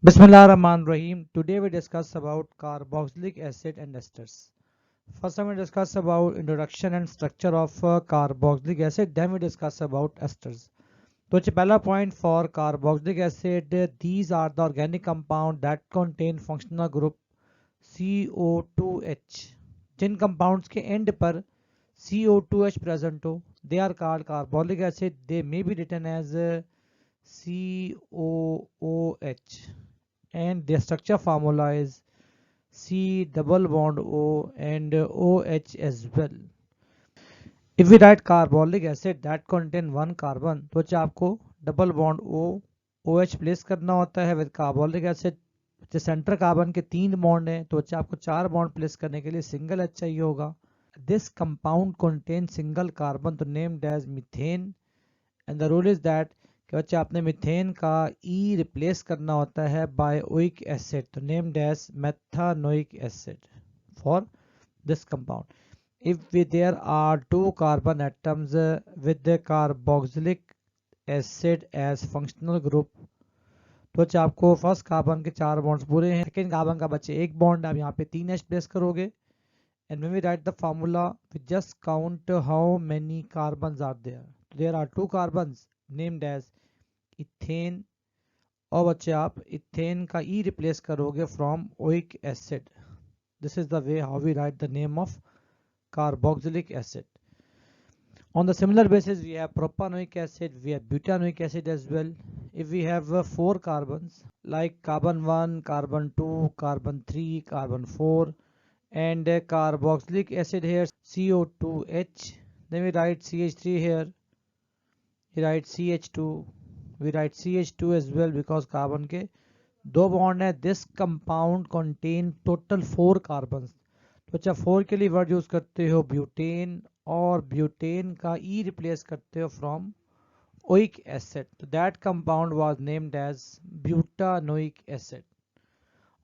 Bismillahirrahmanirrahim. Today we discuss about carboxylic acid and esters. First I will discuss about introduction and structure of carboxylic acid. Then we discuss about esters. तो पहला point for carboxylic acid. These are the organic compound that contain functional group CO2H. Jin compounds के end पर CO2H present हो, they are called carboxylic acid. They may be written as COOH. And their structure formula is C double bond O and OH as well. If we write carbolic acid that contain one carbon, तो आपको double bond OH place करना होता है with carbolic acid. Centre carbon के 3 bond हैं तो आपको 4 bond place करने के लिए सिंगल H चाहिए होगा. This compound contain single carbon तो named as methane and the rule is that कि बच्चे आपने मीथेन का E रिप्लेस करना होता है बाय ओइक एसिड तो named as methanoic acid for this compound. If there are 2 carbon atoms with the carboxylic acid as functional group तो आपको फर्स्ट कार्बन के 4 बॉन्ड्स पूरे हैं. सेकेंड कार्बन का बच्चे एक बॉन्ड आप यहाँ पे 3 H प्लेस करोगे. And when we write the formula we just count how many carbons are there. There are 2 carbons named as ethane और बच्चे आप इथेन का E रिप्लेस करोगे from oic acid. This is the way how we write the name of carboxylic acid. On the similar basis we have propanoic acid, we have butanoic acid as well. If we have 4 carbons like carbon 1, carbon 2, carbon 3, carbon 4 and carboxylic acid here CO2H, then we write CH3 here, we write CH2, we write CH2 as well because carbon के 2 bond है. This compound contain total 4 carbons. तो 4 के लिए word use करते हो butane और butane का E replace करते हो फ्रॉम ओइक एसिड. तो that compound was named as butanoic acid.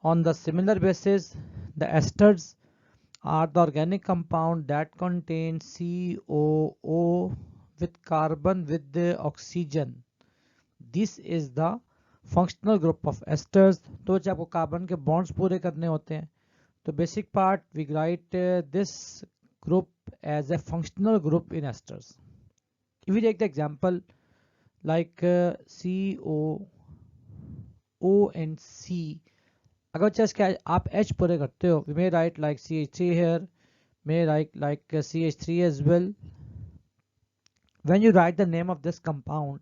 On the similar basis the esters are the organic compound that contain COO with carbon with oxygen. This is the functional group of esters. तो आपको carbon के bonds पूरे करने होते हैं. The basic part we write this group as a functional group in esters. If we take the example like CO, O and C, अगर इसके आप H पूरे करते हो we may write like CH3 here, may write like CH3 as well. When you write the name of this compound,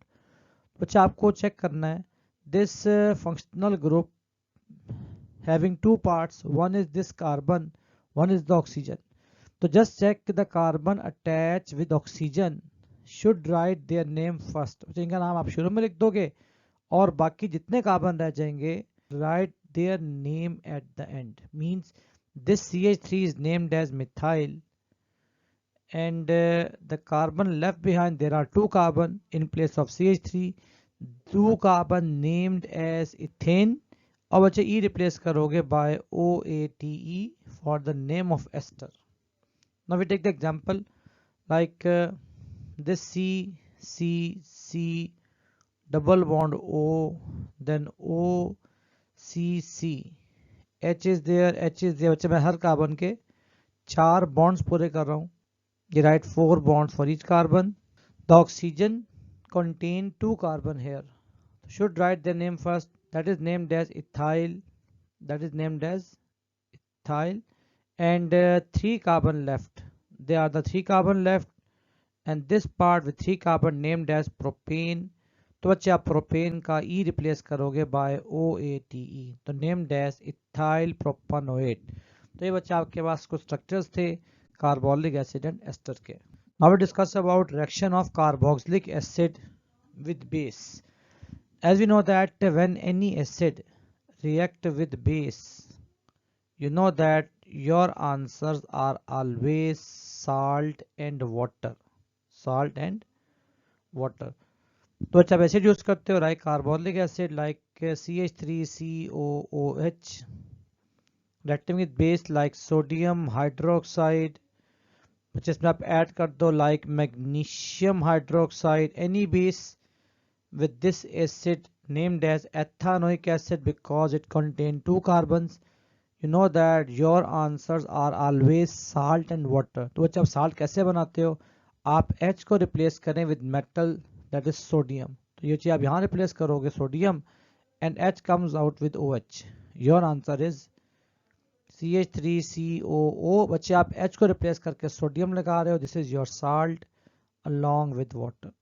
तो आपको check करना है this functional group having 2 parts, one is this carbon, one is the oxygen. So just check the carbon attached with oxygen should write their name first. तो इनका नाम आप शुरू में लिख दोगे और बाकी जितने कार्बन रह जाएंगे write their name at the end. Means this CH3 is named as methyl and the carbon left behind, there are 2 carbon in place of CH3, 2 carbon named as ethane और बच्चे E रिप्लेस करोगे by OATE for the name of ester. Now we take the example like this C double bond O then OCC H is there. बच्चे मैं हर carbon के 4 bonds पूरे कर रहा हूँ. ये right 4 bonds for each carbon. The oxygen contain 2 carbon here. Should write their name first. That is named as ethyl, and 3 carbon left. There are the 3 carbon left and this part with 3 carbon named as propane. तो बच्चे आप propane का E replace करोगे by OATE तो named as ethyl propanoate. तो ये बच्चे आपके पास कुछ स्ट्रक्चर्स थे कार्बोलिक एसिड एंड एस्टर के. Now we discuss about reaction of carboxylic acid with base. As we know that when any acid react with base, you know that your answers are always salt and water. तो अच्छा आप acid use करते हो like carbolic acid like CH3COOH, reacting with base like sodium hydroxide, which इसमें आप add कर दो like magnesium hydroxide. Any base with this acid named as ethanoic acid because it contains two carbons. You know that your answers are always salt and water. तो बच्चे आप salt कैसे बनाते हो? आप H को replace करें with metal, that is sodium. तो ये चीज़ आप यहाँ replace करोगे sodium and H comes out with OH. Your answer is CH3COO. बच्चे आप H को replace करके sodium लगा रहे हो. This is your salt along with water.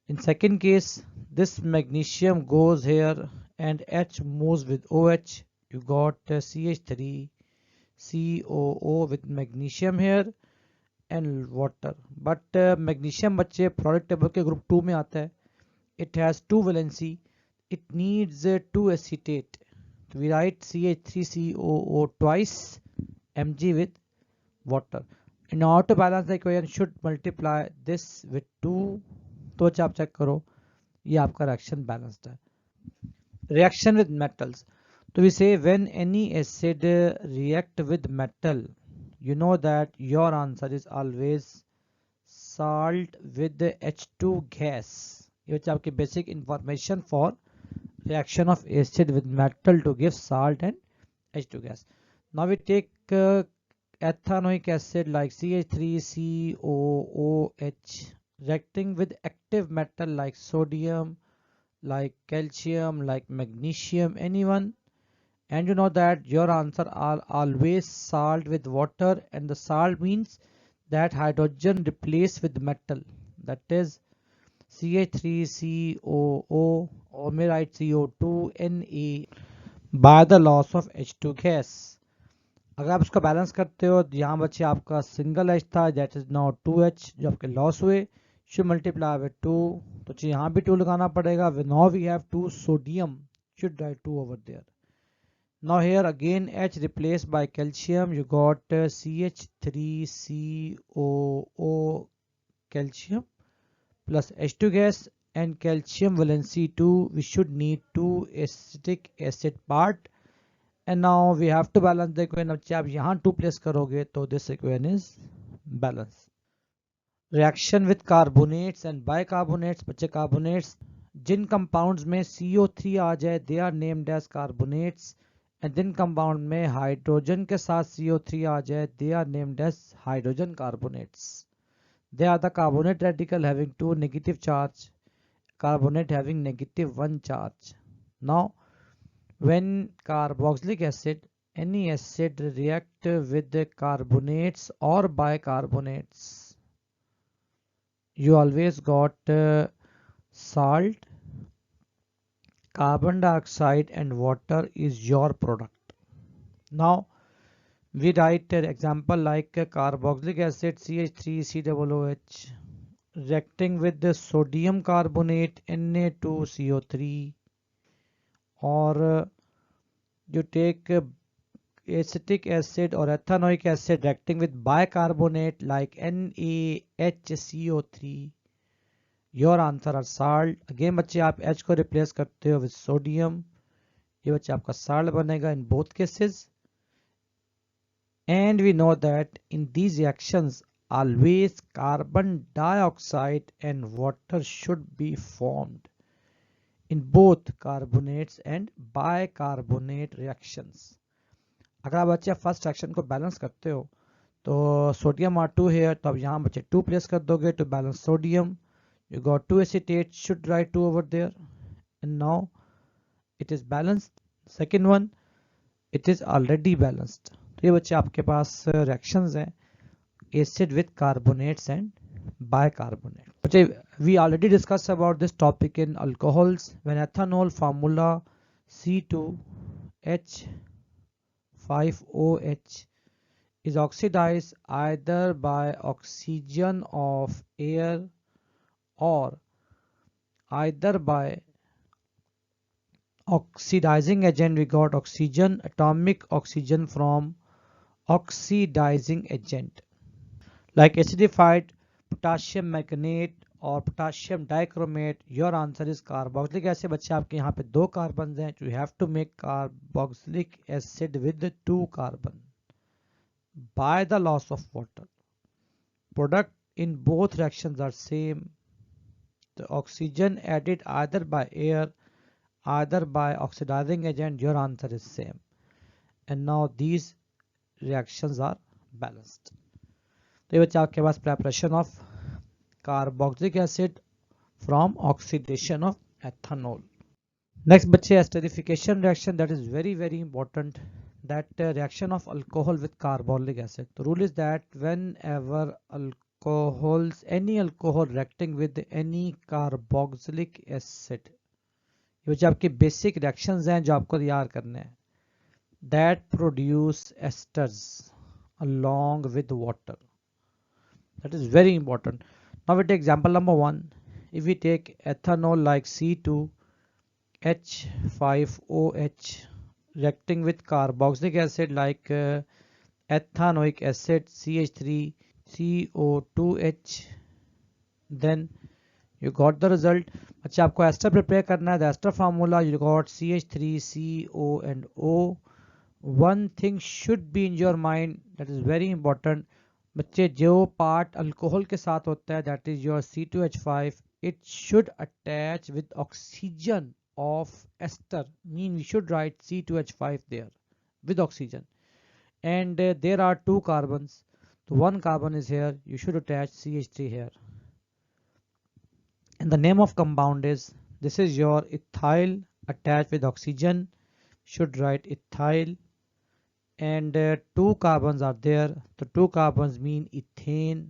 In second case, this magnesium goes here and H moves with OH. You got CH3COO with magnesium here and water. But magnesium बच्चे periodic table के group 2 में आता है. It has two valency. It needs two acetate. So we write CH3COO twice Mg with water. In order to balance the equation, should multiply this with 2. तो आप check करो ये आपका रिएक्शन बैलेंस्ड है. Reaction with metals. So we say when any acid react with metal, you know that your answer is always salt with the H2 gas. ये बच्चे आपकी basic information for reaction of acid with metal to give salt and H2 gas. Now we take ethanoic acid like CH3COOH reacting with active metal like sodium, like calcium, like magnesium, anyone, and you know that your answer are always salt with water, and the salt means that hydrogen replaced with metal, that is CH3COO or may write CO2Na by the loss of H2 gas. अगर आप इसको balance करते हो तो यहाँ बच्चे आपका single H था, दैट इज नाउ 2H जो आपके लॉस हुए, should multiply with 2. तो यहाँ भी 2 लगाना पड़ेगा. Now we have 2 sodium, should write 2 over there. Now here again H replaced by calcium, you got CH3COO calcium plus H2 gas and calcium valency 2. We should need 2 acetic acid part. And now we have to balance the equation. अब आप यहाँ 2 place करोगे तो this equation is balanced. Reaction with carbonates and bicarbonates. बच्चे carbonates जिन compounds में CO3 आ जाए they are named as carbonates, and Jin compound में hydrogen के साथ CO3 आ जाए they are named as hydrogen carbonates. They are the carbonate radical having 2 negative charge, carbonate having negative 1 charge. Now when carboxylic acid, any acid react with the carbonates or bicarbonates, you always got salt, carbon dioxide and water is your product. Now we write an example like carboxylic acid CH3COOH reacting with the sodium carbonate Na2CO3, or you take acetic acid or ethanoic acid reacting with bicarbonate like NaHCO3. Your answer are salt. Again बच्चे आप H को replace करते हो with sodium. ये बच्चे आपका salt बनेगा in both cases. And we know that in these reactions always carbon dioxide and water should be formed in both carbonates and bicarbonate reactions. अगर आप बच्चे फर्स्ट रिएक्शन को बैलेंस करते हो तो सोडियम आर 2 है, तो अब यहाँ बच्चे 2 प्लेस कर दोगे to balance sodium. You got 2 acetate, should write 2 over there, and now it is balanced. Second one, it is already balanced. तो ये बच्चे आपके पास reactions हैं acid with carbonates and bicarbonate. We already discussed about this topic in alcohols. When ethanol formula C2H5OH is oxidized either by oxygen of air or either by oxidizing agent, we got oxygen, atomic oxygen from oxidizing agent like acidified potassium magnet और potassium dichromate. Your answer is carboxylic acid. बच्चे आपके यहाँ पे 2 carbon हैं, you have to make carboxylic acid with 2 carbon by the loss of water. Product in both reactions are same. The oxygen added either by air either by oxidizing agent, your answer is same. And now these reactions are balanced. तो ये बच्चा आपके पास preparation of carboxylic acid from oxidation of ethanol. Next बच्चे esterification reaction, that is very important, that reaction of alcohol with carbolic acid. The rule is that whenever any alcohol reacting with any carboxylic acid, ये जो आपके basic reactions हैं जो आपको याद करने हैं, that produce esters along with water. That is very important. Now we take example number 1. If we take ethanol like C2H5OH reacting with carboxylic acid like ethanoic acid CH3CO2H, then you got the result. अच्छा आपको ester prepare करना है. The ester formula, you got CH3CO and O. One thing should be in your mind, that is very important. बच्चे जो part alcohol के साथ होता है, that is your C2H5, it should attach with oxygen of ester. Mean we should write C2H5 there with oxygen. And there are 2 carbons. So 1 carbon is here. You should attach CH3 here. And the name of compound is, this is your ethyl attached with oxygen. Should write ethyl. And 2 carbons are there. तो 2 carbons mean ethane.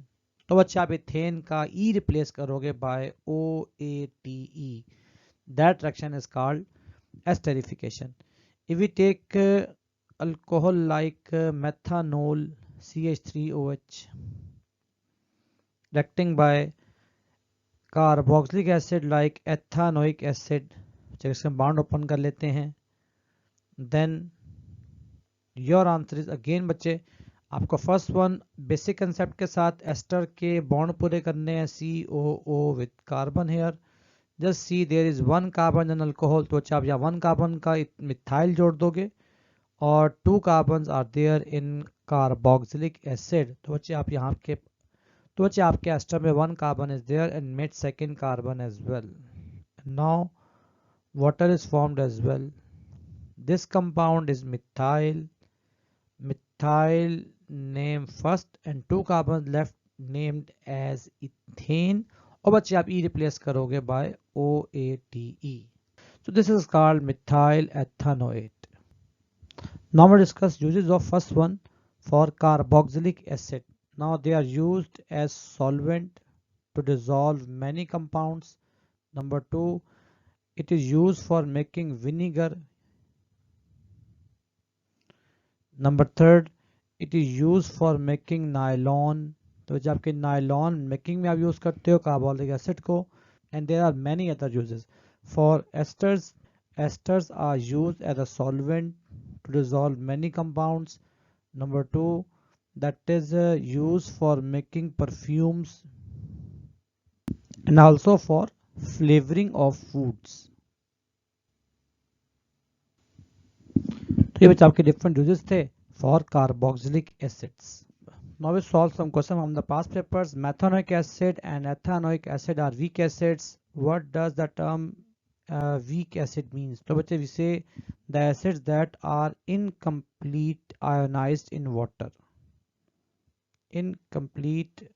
तो बच्चे आप ethane का E replace करोगे by OATE. That reaction is called esterification. If we take alcohol like methanol CH3OH reacting by carboxylic acid like ethanoic acid, इसका bond open कर लेते हैं, then your answer is again बच्चे आपको first one basic concept के साथ ester के bond पूरे करने हैं. COO with carbon here. Just see there is 1 carbon in alcohol, तो अच्छा आप यहाँ 1 carbon का मिथाइल जोड़ दोगे और 2 carbons are there in carboxylic acid. तो बच्चे आप यहाँ के आपके एस्टर में 1 carbon is there and mid second carbon as well. Now water is formed as well. This compound is methyl name first and 2 carbons left named as ethane. और बच्चे आप E replace करोगे by OATE. So this is called methyl ethanoate. Now we discuss uses of first one for carboxylic acid. Now they are used as solvent to dissolve many compounds. Number 2, it is used for making vinegar. Number 3, it is used for making nylon. तो जब आपके nylon making में आप use करते हो carbolic acid को. And there are many other uses for esters. Esters are used as a solvent to dissolve many compounds. Number 2, that is used for making perfumes and also for flavoring of foods. तो ये बच्चे आपके different uses थे for carboxylic acids. Now we solve some questions from the past papers. Methanoic acid and ethanoic acid are weak acids. What does the term weak acid means? So बच्चे we say the acids that are incomplete ionized in water. Incomplete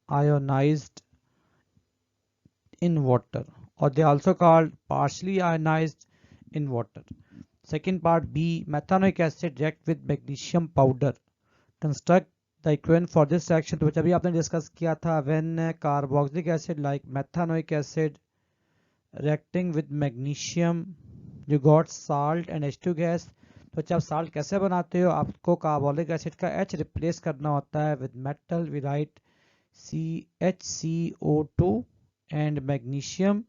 ionized in water, or they also called partially ionized in water. Second part B, methanoic acid react with magnesium powder. Construct the equivalent for this reaction. तो अभी आपने discuss किया था when carboxylic acid like methanoic acid reacting with magnesium, you got salt and H2 gas. तो जब salt कैसे बनाते हो, आपको कार्बोलिक एसिड का H रिप्लेस करना होता है with metal. We write CHCO2 and magnesium,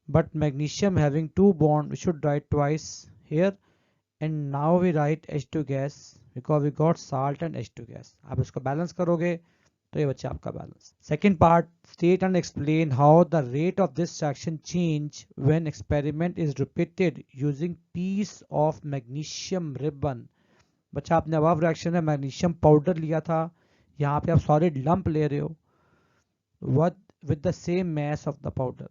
but magnesium having 2 bonds, we should write twice here. And now we write H2 gas because we got salt and H2 gas. आप इसको balance करोगे तो ये बच्चे आपका balance. Second part, state and explain how the rate of this reaction change when experiment is repeated using piece of magnesium ribbon. बच्चा आपने above reaction में मैग्नीशियम पाउडर लिया था, यहाँ पे आप सॉलिड लंप ले रहे हो with the same mass of the powder.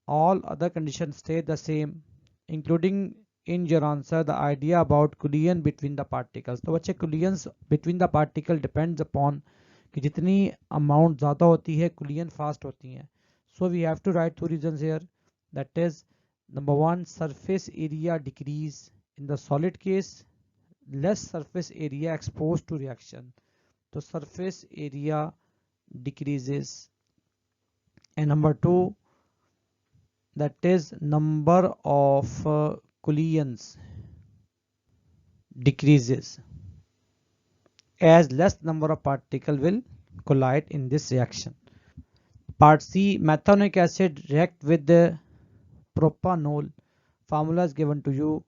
All other conditions stay the same. including in your answer the idea about collision between the particles. तो बच्चे collisions between the particle depends upon कि जितनी amount ज़्यादा होती है collision fast होती हैं. So we have to write two reasons here. That is, number one, surface area decrease in the solid case, less surface area exposed to reaction. So surface area decreases. And number two, that is number of collisions decreases as less number of particles will collide in this reaction. Part C, methanoic acid react with the propanol. Formula is given to you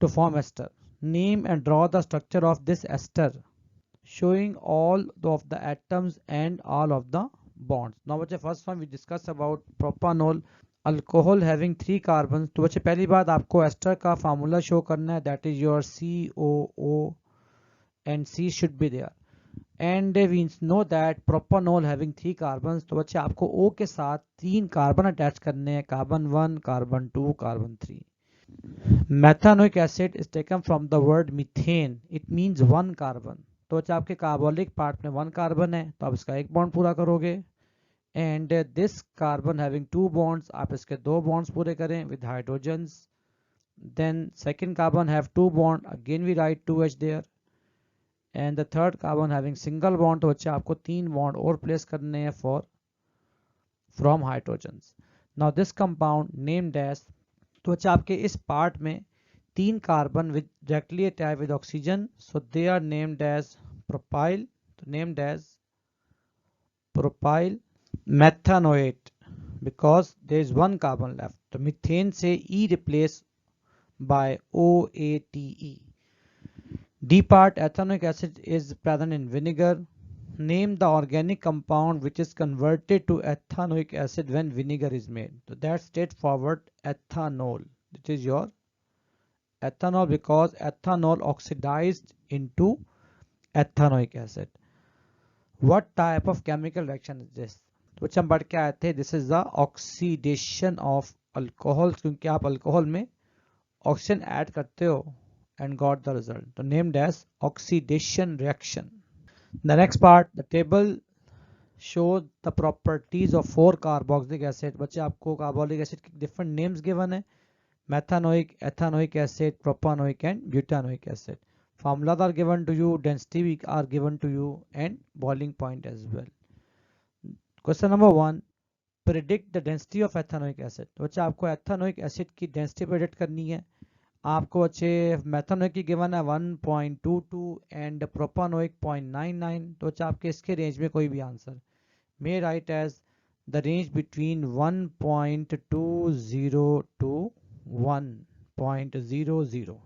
to form ester. Name and draw the structure of this ester, showing all of the atoms and all of the bonds. Now बच्चे first one we discuss about propanol, alcohol having 3 carbons. तो बच्चे पहली बात आपको ester का formula show करना है, that is your COO and C should be there. And we know that propanol having 3 carbons, तो बच्चे आपको O के साथ 3 कार्बन अटैच करने हैं, carbon 1, carbon 2, carbon 3. Methanoic acid is taken from the word methane. It means 1 carbon. तो बच्चे आपके कार्बोलिक पार्ट में 1 कार्बन है, तो आप इसका एक बॉन्ड पूरा करोगे. And this carbon having 2 bonds, आप इसके 2 बॉन्ड्स पूरे करें with hydrogens. Then second carbon have 2 bond, again we write 2H there. And the third carbon having single bond, तो बच्चे आपको 3 बॉन्ड और प्लेस करने हैं from hydrogens. Now this compound named as, तो बच्चे आपके इस पार्ट में 3 carbon with directly attach with oxygen, so they are named as propyl. तो named as propyl methanoate because there is 1 carbon left. तो मीथेन से E replace by OATE. D part, ethanoic acid is present in vinegar. Name the organic compound which is converted to ethanoic acid when vinegar is made. So that's straightforward, ethanol. This is your ethanol because ethanol oxidized into ethanoic acid. What type of chemical reaction is this? तो हम बढ़ के आए थे, this is the oxidation of alcohol, क्योंकि आप alcohol में oxygen add करते हो and got the result. So named as oxidation reaction. The next part, the table shows the properties of 4 carboxylic acid. बच्चे आपको कार्बोलिक एसिड के different names given है, methanoic, ethanoic acid, propanoic and butanoic acid. Formulas are given to you, density are given to you and boiling point as well. Question number 1, predict the density of ethanoic acid. तो बच्चे आपको ethanoic acid की density predict करनी है. आपको अच्छे मेथानोइक की given है 1.22 एंड प्रोपानोइक 0.99. तो अच्छा आपके इसके रेंज में कोई भी answer may write as the range between 1.20 to 1.00.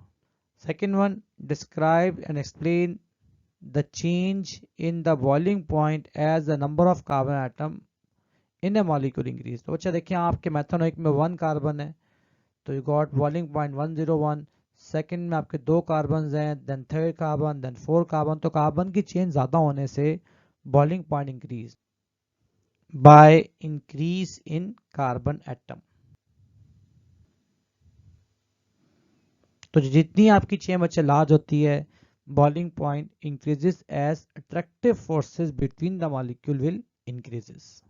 Second one, describe and explain the change in the boiling point as the number of carbon atom in a molecule increase. तो अच्छा देखिए आपके मेथानोइक में 1 कार्बन है, तो यू गॉट बॉइलिंग पॉइंट 101. सेकंड में आपके 2 कार्बन हैं, then third carbon, then 4 carbon. तो कार्बन की चेन ज्यादा होने से boiling point increase by increase in carbon atom. तो जितनी आपकी चेन बच्चे लार्ज होती है, boiling point increases as attractive forces between the molecule will increases.